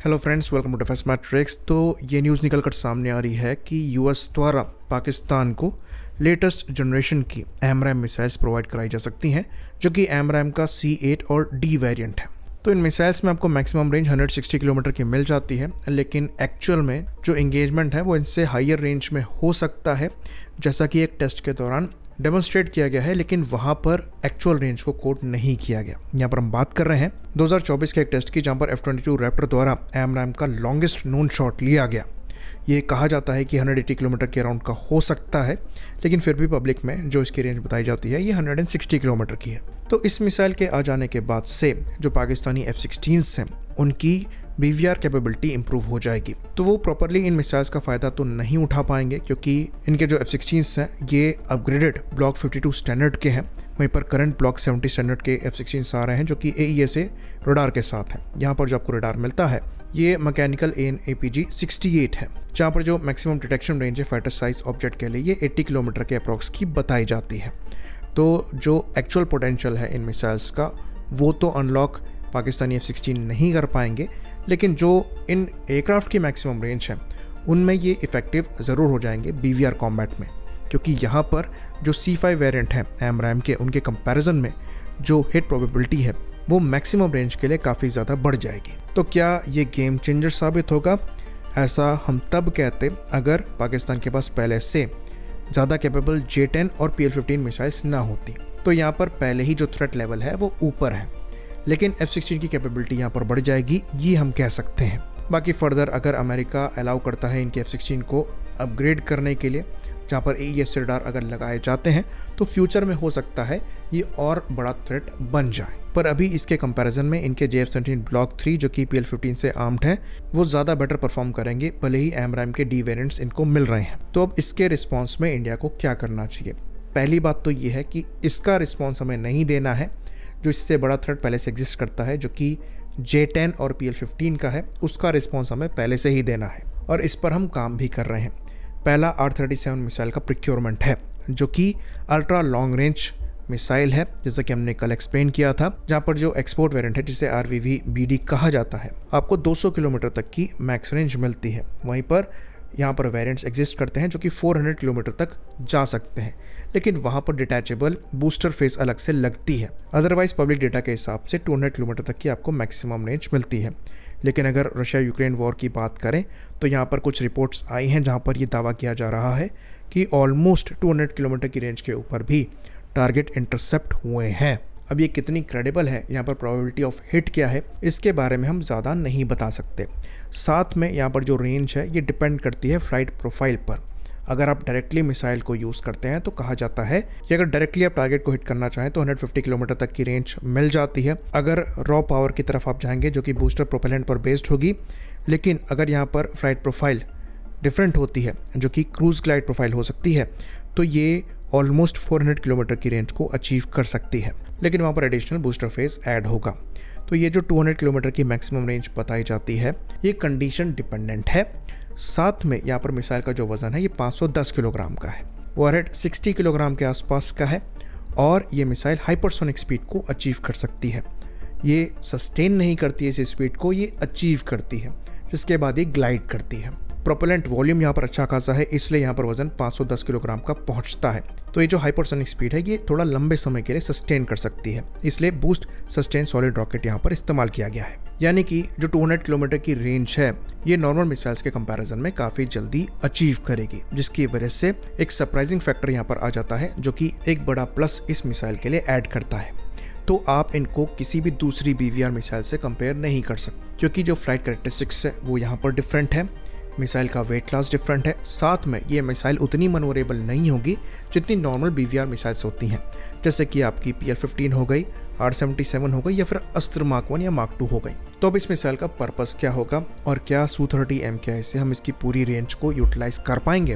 Hello friends, welcome to defence matrix. तो ये news निकल कर सामने आ रही है कि यूएस द्वारा पाकिस्तान को लेटेस्ट जनरेशन की AMRAAM मिसाइल्स प्रोवाइड कराई जा सकती हैं, जो कि AMRAAM का C8 और D वेरिएंट है। तो इन मिसाइल्स में आपको मैक्सिमम रेंज 160 किलोमीटर की मिल जाती है, लेकिन एक्चुअल में जो इंगेजमेंट है वो इनसे हायर रेंज में हो सकता है, जैसा कि एक टेस्ट के दौरान डेमोन्स्ट्रेट किया गया है, लेकिन वहाँ पर एक्चुअल रेंज को कोट नहीं किया गया। यहाँ पर हम बात कर रहे हैं 2024 के एक टेस्ट की, जहाँ पर F-22 रैप्टर द्वारा AMRAAM का लॉन्गेस्ट नोन शॉट लिया गया। ये कहा जाता है कि 180 किलोमीटर के अराउंड का हो सकता है, लेकिन फिर भी पब्लिक में जो इसकी रेंज बताई जाती है ये 160 किलोमीटर की है। तो इस मिसाइल के आ जाने के बाद से जो पाकिस्तानी F-16s हैं उनकी BVR कैपेबिलिटी इंप्रूव हो जाएगी। तो वो प्रॉपरली इन मिसाइल्स का फ़ायदा तो नहीं उठा पाएंगे, क्योंकि इनके जो F-16s हैं ये अपग्रेडेड ब्लॉक 52 स्टैंडर्ड के हैं। वहीं पर करंट ब्लॉक 70 स्टैंडर्ड के F-16s आ रहे हैं, जो कि AESA रडार के साथ हैं। यहाँ पर जो आपको रडार मिलता है ये मैकेनिकल AN/APG 68 है, जहाँ पर जो मैक्सिमम डिटेक्शन रेंज है फाइटर साइज ऑब्जेक्ट के लिए ये 80 किलोमीटर के अप्रॉक्स की बताई जाती है। तो जो एक्चुअल पोटेंशियल है इन मिसाइल्स का वो तो अनलॉक पाकिस्तानी F-16 नहीं कर पाएंगे, लेकिन जो इन एयरक्राफ्ट की मैक्सिमम रेंज है उनमें ये इफ़ेक्टिव ज़रूर हो जाएंगे BVR कॉम्बैट में, क्योंकि यहाँ पर जो C5 वेरिएंट है AMRAAM के, उनके कंपैरिजन में जो हिट प्रोबेबिलिटी है वो मैक्सिमम रेंज के लिए काफ़ी ज़्यादा बढ़ जाएगी। तो क्या ये गेम चेंजर साबित होगा? ऐसा हम तब कहते अगर पाकिस्तान के पास पहले से ज़्यादा कैपेबल J-10 और PL-15 मिसाइल्स ना होती। तो यहाँ पर पहले ही जो थ्रेट लेवल है वो ऊपर है, लेकिन F-16 की कैपेबिलिटी यहाँ पर बढ़ जाएगी, ये हम कह सकते हैं। बाकी फर्दर अगर अमेरिका अलाउ करता है इनके F-16 को अपग्रेड करने के लिए, जहाँ पर AESA रडार अगर लगाए जाते हैं, तो फ्यूचर में हो सकता है ये और बड़ा थ्रेट बन जाए। पर अभी इसके कंपैरिजन में इनके JF-17 ब्लॉक 3 जो कि PL-15 से आर्म्ड है वो ज़्यादा बेटर परफॉर्म करेंगे, भले ही AMRAAM के D वेरिएंट्स इनको मिल रहे हैं। तो अब इसके रिस्पॉन्स में इंडिया को क्या करना चाहिए? पहली बात तो ये है कि इसका रिस्पॉन्स हमें नहीं देना है। जो इससे बड़ा थ्रेट पहले से एग्जिस्ट करता है, जो कि J-10 और PL-15 का है, उसका रिस्पॉन्स हमें पहले से ही देना है, और इस पर हम काम भी कर रहे हैं। पहला R-37 मिसाइल का प्रोक्योरमेंट है, जो कि अल्ट्रा लॉन्ग रेंज मिसाइल है, जैसा कि हमने कल एक्सप्लेन किया था, जहाँ पर जो एक्सपोर्ट वेरिएंट है जिसे RVV-BD कहा जाता है, आपको 200 किलोमीटर तक की मैक्स रेंज मिलती है। वहीं पर यहाँ पर वेरिएंट्स एग्जिस्ट करते हैं जो कि 400 किलोमीटर तक जा सकते हैं, लेकिन वहाँ पर डिटैचेबल बूस्टर फेस अलग से लगती है। अदरवाइज पब्लिक डेटा के हिसाब से 200 किलोमीटर तक की आपको मैक्सिमम रेंज मिलती है। लेकिन अगर रशिया यूक्रेन वॉर की बात करें तो यहाँ पर कुछ रिपोर्ट्स आई हैं जहाँ पर ये दावा किया जा रहा है कि ऑलमोस्ट 200 किलोमीटर की रेंज के ऊपर भी टारगेट इंटरसेप्ट हुए हैं। अब ये कितनी क्रेडिबल है, यहाँ पर प्रोबेबिलिटी ऑफ हिट क्या है, इसके बारे में हम ज़्यादा नहीं बता सकते। साथ में यहाँ पर जो रेंज है ये डिपेंड करती है फ्लाइट प्रोफाइल पर। अगर आप डायरेक्टली मिसाइल को यूज़ करते हैं तो कहा जाता है कि अगर डायरेक्टली आप टारगेट को हिट करना चाहें तो 150 किलोमीटर तक की रेंज मिल जाती है। अगर रॉ पावर की तरफ आप जाएंगे जो कि बूस्टर प्रोपेलेंट पर बेस्ड होगी, लेकिन अगर यहाँ पर फ्लाइट प्रोफाइल डिफरेंट होती है जो कि क्रूज ग्लाइड प्रोफाइल हो सकती है, तो ये ऑलमोस्ट 400 किलोमीटर की रेंज को अचीव कर सकती है, लेकिन वहाँ पर एडिशनल बूस्टर फेज ऐड होगा। तो ये जो 200 किलोमीटर की मैक्सिमम रेंज बताई जाती है ये कंडीशन डिपेंडेंट है। साथ में यहाँ पर मिसाइल का जो वज़न है ये 510 किलोग्राम का है, वॉरहेड 60 किलोग्राम के आसपास का है, और ये मिसाइल हाइपरसोनिक स्पीड को अचीव कर सकती है। ये सस्टेन नहीं करती है इस स्पीड को, ये अचीव करती है, जिसके बाद ये ग्लाइड करती है। प्रोपेलेंट वॉल्यूम यहाँ पर अच्छा खासा है, इसलिए यहाँ पर वजन 510 किलोग्राम का पहुँचता है। तो ये जो हाइपरसोनिक स्पीड है ये थोड़ा लंबे समय के लिए सस्टेन कर सकती है, इसलिए बूस्ट सस्टेन सॉलिड रॉकेट यहाँ पर इस्तेमाल किया गया है। यानी कि जो 200 किलोमीटर की रेंज है ये नॉर्मल मिसाइल्स के कंपैरिजन में काफ़ी जल्दी अचीव करेगी, जिसकी वजह से एक सरप्राइजिंग फैक्टर यहाँ पर आ जाता है, जो कि एक बड़ा प्लस इस मिसाइल के लिए ऐड करता है। तो आप इनको किसी भी दूसरी BVR मिसाइल से कंपेयर नहीं कर सकते, क्योंकि जो फ्लाइट कैरेक्टरिस्टिक्स है वो यहाँ पर डिफरेंट है, मिसाइल का वेट क्लास डिफरेंट है। साथ में ये मिसाइल उतनी मनोरेबल नहीं होगी जितनी नॉर्मल BVR मिसाइल्स होती हैं, जैसे कि आपकी PL-15 हो गई, R-77 हो गई, या फिर अस्त्र मार्क 1 या मार्क 2 हो गई। तो अब इस मिसाइल का पर्पस क्या होगा और क्या Su-30 MKI से हम इसकी पूरी रेंज को यूटिलाइज कर पाएंगे?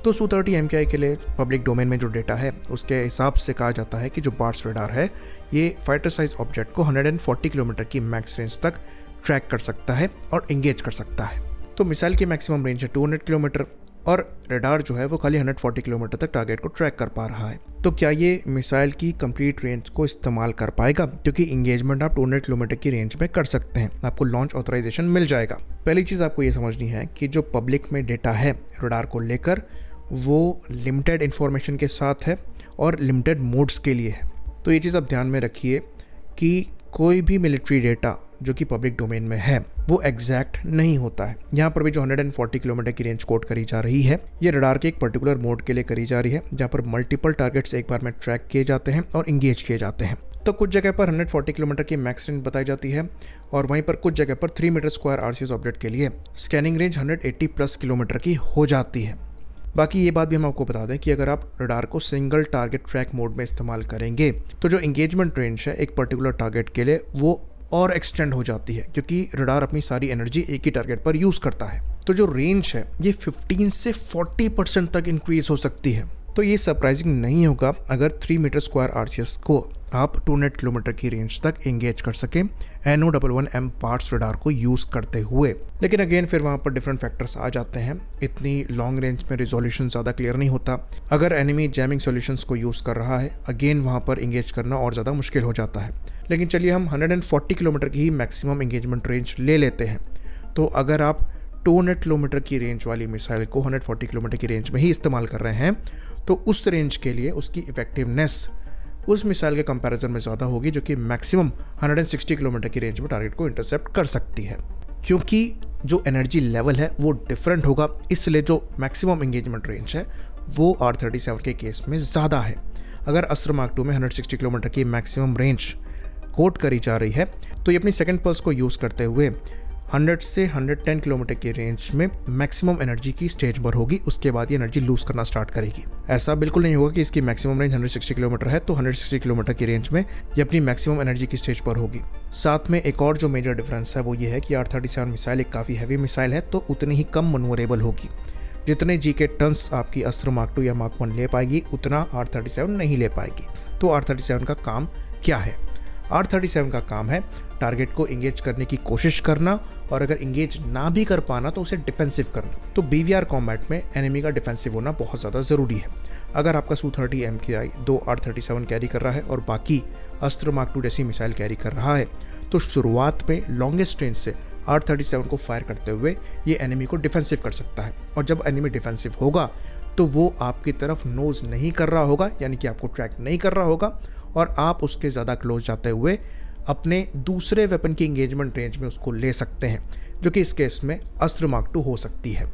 तो Su-30 MKI के लिए पब्लिक डोमेन में जो डेटा है उसके हिसाब से कहा जाता है कि जो बार्स रडार है ये फाइटर साइज ऑब्जेक्ट को 140 किलोमीटर की मैक्स रेंज तक ट्रैक कर सकता है और इंगेज कर सकता है। तो मिसाइल की मैक्सिमम रेंज है 200 किलोमीटर, और रडार जो है वो खाली 140 किलोमीटर तक टारगेट को ट्रैक कर पा रहा है। तो क्या ये मिसाइल की कंप्लीट रेंज को इस्तेमाल कर पाएगा? क्योंकि इंगेजमेंट आप 200 किलोमीटर की रेंज में कर सकते हैं, आपको लॉन्च ऑथराइजेशन मिल जाएगा। पहली चीज़ आपको ये समझनी है कि जो पब्लिक में डेटा है रडार को लेकर वो लिमिटेड इन्फॉर्मेशन के साथ है और लिमिटेड मोड्स के लिए है। तो ये चीज़ आप ध्यान में रखिए कि कोई भी मिलिट्री डेटा जो कि पब्लिक डोमेन में है वो एग्जैक्ट नहीं होता है। यहाँ पर भी जो 140 किलोमीटर की रेंज कोट करी जा रही है ये रडार के एक पर्टिकुलर मोड के लिए करी जा रही है, जहाँ पर मल्टीपल टारगेट्स एक बार में ट्रैक किए जाते हैं और इंगेज किए जाते हैं। तो कुछ जगह पर 140 किलोमीटर की मैक्स रेंज बताई जाती है और वहीं पर कुछ जगह पर 3 मीटर स्क्वायर RCS ऑब्जेक्ट के लिए स्कैनिंग रेंज 180 प्लस किलोमीटर की हो जाती है। बाकी ये बात भी हम आपको बता दें कि अगर आप रडार को सिंगल टारगेट ट्रैक मोड में इस्तेमाल करेंगे तो जो इंगेजमेंट रेंज है एक पर्टिकुलर टारगेट के लिए वो और एक्सटेंड हो जाती है, क्योंकि रडार अपनी सारी एनर्जी एक ही टारगेट पर यूज़ करता है। तो जो रेंज है ये 15 से 40% तक इंक्रीज हो सकती है। तो ये सरप्राइजिंग नहीं होगा अगर 3 मीटर स्क्वायर RCS को आप 200 किलोमीटर की रेंज तक एंगेज कर सकें NO11M पार्ट्स रडार को यूज़ करते हुए। लेकिन अगेन फिर वहाँ पर डिफरेंट फैक्टर्स आ जाते हैं। इतनी लॉन्ग रेंज में रिजोल्यूशन ज़्यादा क्लियर नहीं होता। अगर एनिमी जैमिंग सॉल्यूशंस को यूज़ कर रहा है अगेन वहाँ पर एंगेज करना और ज़्यादा मुश्किल हो जाता है। लेकिन चलिए हम 140 किलोमीटर की ही मैक्सिमम एंगेजमेंट रेंज ले लेते हैं। तो अगर आप 200 किलोमीटर की रेंज वाली मिसाइल को 140 किलोमीटर की रेंज में ही इस्तेमाल कर रहे हैं तो उस रेंज के लिए उसकी इफेक्टिवनेस उस मिसाइल के कंपैरिजन में ज़्यादा होगी जो कि मैक्सिमम 160 किलोमीटर की रेंज में टारगेट को इंटरसेप्ट कर सकती है। क्योंकि जो एनर्जी लेवल है वो डिफरेंट होगा, इसलिए जो मैक्सिमम एंगेजमेंट रेंज है वो R37 के केस में ज़्यादा है। अगर अस्त्र मार्क 2 में 160 किलोमीटर की मैक्सिमम रेंज कोट करी जा रही है तो ये अपनी सेकंड पल्स को यूज़ करते हुए 100 से 110 किलोमीटर की रेंज में मैक्सिमम एनर्जी की स्टेज पर होगी। उसके बाद ये एनर्जी लूज करना स्टार्ट करेगी। ऐसा बिल्कुल नहीं होगा कि इसकी मैक्सिमम रेंज 160 किलोमीटर है तो 160 किलोमीटर की रेंज में ये अपनी मैक्सिमम एनर्जी की स्टेज पर होगी। साथ में एक और जो मेजर डिफरेंस है वो ये है कि R37 मिसाइल एक काफ़ी हैवी मिसाइल है तो उतनी ही कम मनोवरेबल होगी। जितने जी के टन्स आपकी अस्त्र मार्क 2 या मार्क 1 ले पाएगी उतना R37 नहीं ले पाएगी। तो R37 का काम क्या है? R37 का काम है टारगेट को इंगेज करने की कोशिश करना और अगर इंगेज ना भी कर पाना तो उसे डिफेंसिव करना। तो BVR कॉम्बैट में एनिमी का डिफेंसिव होना बहुत ज़्यादा ज़रूरी है। अगर आपका Su-30 MKI 2 R37 कैरी कर रहा है और बाकी अस्त्र मार्क 2 जैसी मिसाइल कैरी कर रहा है तो शुरुआत में लॉन्गेस्ट रेंज से R37 को फायर करते हुए ये एनिमी को डिफेंसिव कर सकता है। और जब एनिमी डिफेंसिव होगा तो वो आपकी तरफ नोज नहीं कर रहा होगा, यानी कि आपको ट्रैक नहीं कर रहा होगा और आप उसके ज़्यादा क्लोज जाते हुए अपने दूसरे वेपन की इंगेजमेंट रेंज में उसको ले सकते हैं, जो कि इस केस में अस्त्र मार्क 2 हो सकती है।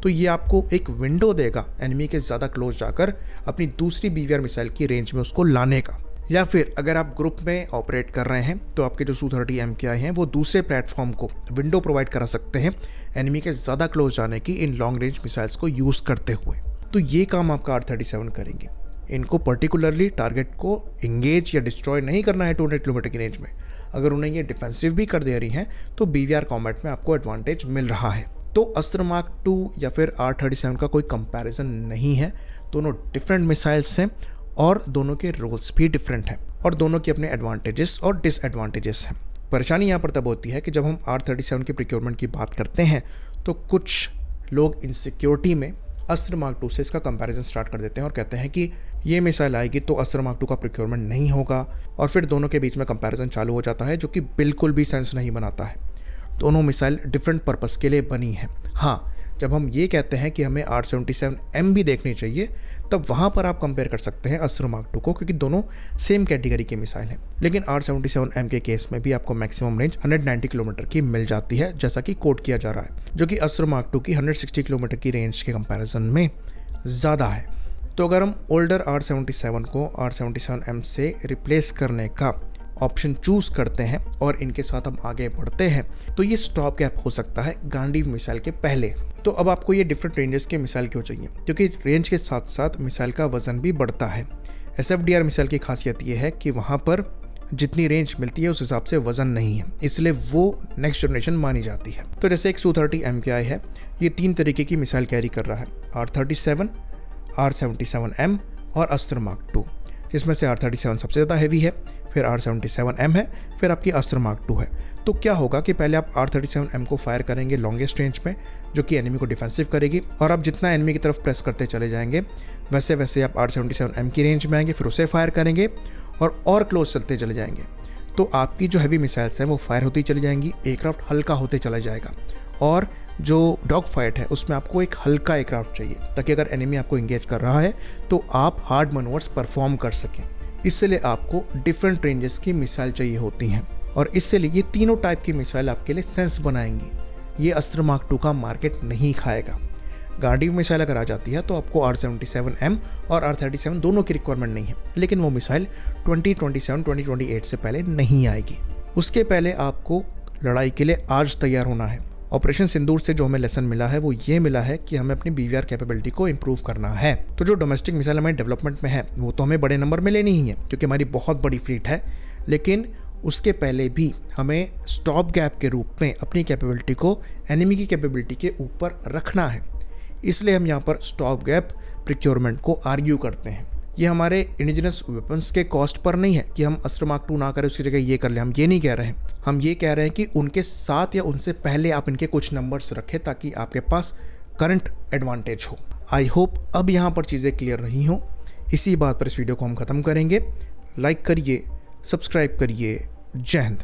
तो ये आपको एक विंडो देगा एनिमी के ज़्यादा क्लोज जाकर अपनी दूसरी BVR मिसाइल की रेंज में उसको लाने का। या फिर अगर आप ग्रुप में ऑपरेट कर रहे हैं तो आपके जो Su-30 MKI हैं वो दूसरे प्लेटफॉर्म को विंडो प्रोवाइड करा सकते हैं एनिमी के ज़्यादा क्लोज जाने की इन लॉन्ग रेंज मिसाइल्स को यूज़ करते हुए। तो ये काम आपका R37 करेंगे। इनको पर्टिकुलरली टारगेट को इंगेज या डिस्ट्रॉय नहीं करना है 200 किलोमीटर की रेंज में। अगर उन्हें ये डिफेंसिव भी कर दे रही हैं तो BVR कॉम्बैट में आपको एडवांटेज मिल रहा है। तो अस्त्र मार्क 2 या फिर R37 का कोई कंपैरिजन नहीं है। दोनों डिफरेंट मिसाइल्स हैं और दोनों के रोल्स भी डिफरेंट हैं और दोनों के अपने एडवांटेजेस और डिसएडवांटेजेस हैं। परेशानी यहाँ पर तब होती है कि जब हम R37 की प्रोक्योरमेंट की बात करते हैं तो कुछ लोग इनसिक्योरिटी में अस्त्र मार्क 2 से इसका कंपैरिजन स्टार्ट कर देते हैं और कहते हैं कि ये मिसाइल आएगी तो अस्त्र मार्क 2 का प्रोक्योरमेंट नहीं होगा और फिर दोनों के बीच में कंपैरिजन चालू हो जाता है, जो कि बिल्कुल भी सेंस नहीं बनाता है। दोनों मिसाइल डिफरेंट पर्पस के लिए बनी है। हाँ, जब हम ये कहते हैं कि हमें R77M भी देखनी चाहिए तब वहाँ पर आप कंपेयर कर सकते हैं अस्त्र मार्क 2 को, क्योंकि दोनों सेम कैटेगरी के मिसाइल हैं। लेकिन R77M के केस में भी आपको मैक्सिमम रेंज 190 किलोमीटर की मिल जाती है, जैसा कि कोट किया जा रहा है, जो कि अस्त्र मार्क 2 की 160 किलोमीटर की रेंज के कंपैरिजन में ज़्यादा है। तो अगर हम ओल्डर R77 को R77M से रिप्लेस करने का ऑप्शन चूज़ करते हैं और इनके साथ हम आगे बढ़ते हैं तो ये स्टॉप गैप हो सकता है गांडीव मिसाइल के पहले। तो अब आपको ये डिफरेंट रेंजेस के मिसाइल क्यों चाहिए? क्योंकि रेंज के साथ साथ मिसाइल का वजन भी बढ़ता है। SFDR मिसाइल की खासियत ये है कि वहाँ पर जितनी रेंज मिलती है उस हिसाब से वजन नहीं है, इसलिए वो नेक्स्ट जनरेशन मानी जाती है। तो जैसे एक Su-30 MKI है, ये 3 तरीके की मिसाइल कैरी कर रहा है, R37, R77M और अस्त्र मार्क 2, जिसमें से R37 सबसे ज़्यादा हैवी है, फिर R77M है, फिर आपकी अस्त्र मार्क 2 है। तो क्या होगा कि पहले आप R37M को फायर करेंगे लॉन्गेस्ट रेंज में, जो कि एनिमी को डिफेंसिव करेगी, और आप जितना एनिमी की तरफ प्रेस करते चले जाएंगे वैसे वैसे आप R77M की रेंज में आएंगे, फिर उसे फायर करेंगे और क्लोज चलते चले जाएंगे। तो आपकी जो हैवी मिसाइल्स हैं वो फायर होती चली जाएंगी, एयरक्राफ्ट हल्का होते चला जाएगा, और जो डॉग फाइट है उसमें आपको एक हल्का एयरक्राफ्ट चाहिए ताकि अगर एनिमी आपको इंगेज कर रहा है तो आप हार्ड मैनूवर्स परफॉर्म कर सकें। इससे लिए आपको डिफरेंट रेंजेस की मिसाइल चाहिए होती हैं, और इससे लिए ये तीनों टाइप की मिसाइल आपके लिए सेंस बनाएंगी। ये अस्त्र मार्क 2 का मार्केट नहीं खाएगा। गार्डिव मिसाइल अगर आ जाती है तो आपको R77M और R37 दोनों की रिक्वायरमेंट नहीं है, लेकिन वो मिसाइल 2027-2028 से पहले नहीं आएगी। उसके पहले आपको लड़ाई के लिए आज तैयार होना है। ऑपरेशन सिंदूर से जो हमें लेसन मिला है वो ये मिला है कि हमें अपनी BVR कैपेबिलिटी को इम्प्रूव करना है। तो जो डोमेस्टिक मिसाइल हमारे डेवलपमेंट में है वो तो हमें बड़े नंबर में लेनी ही है क्योंकि हमारी बहुत बड़ी फ्लीट है, लेकिन उसके पहले भी हमें स्टॉप गैप के रूप में अपनी कैपेबिलिटी को एनिमी की कैपेबिलिटी के ऊपर रखना है। इसलिए हम यहाँ पर स्टॉप गैप प्रिक्योरमेंट को आर्ग्यू करते हैं। ये हमारे इंडिजिनस वेपन्स के कॉस्ट पर नहीं है कि हम अस्त्र मार्क 2 ना करें उसकी जगह ये कर लें, हम ये नहीं कह रहे हैं। हम ये कह रहे हैं कि उनके साथ या उनसे पहले आप इनके कुछ नंबर्स रखें ताकि आपके पास करंट एडवांटेज हो। आई होप अब यहाँ पर चीज़ें क्लियर रही हों। इसी बात पर इस वीडियो को हम ख़त्म करेंगे। लाइक करिए, सब्सक्राइब करिए। जय हिंद।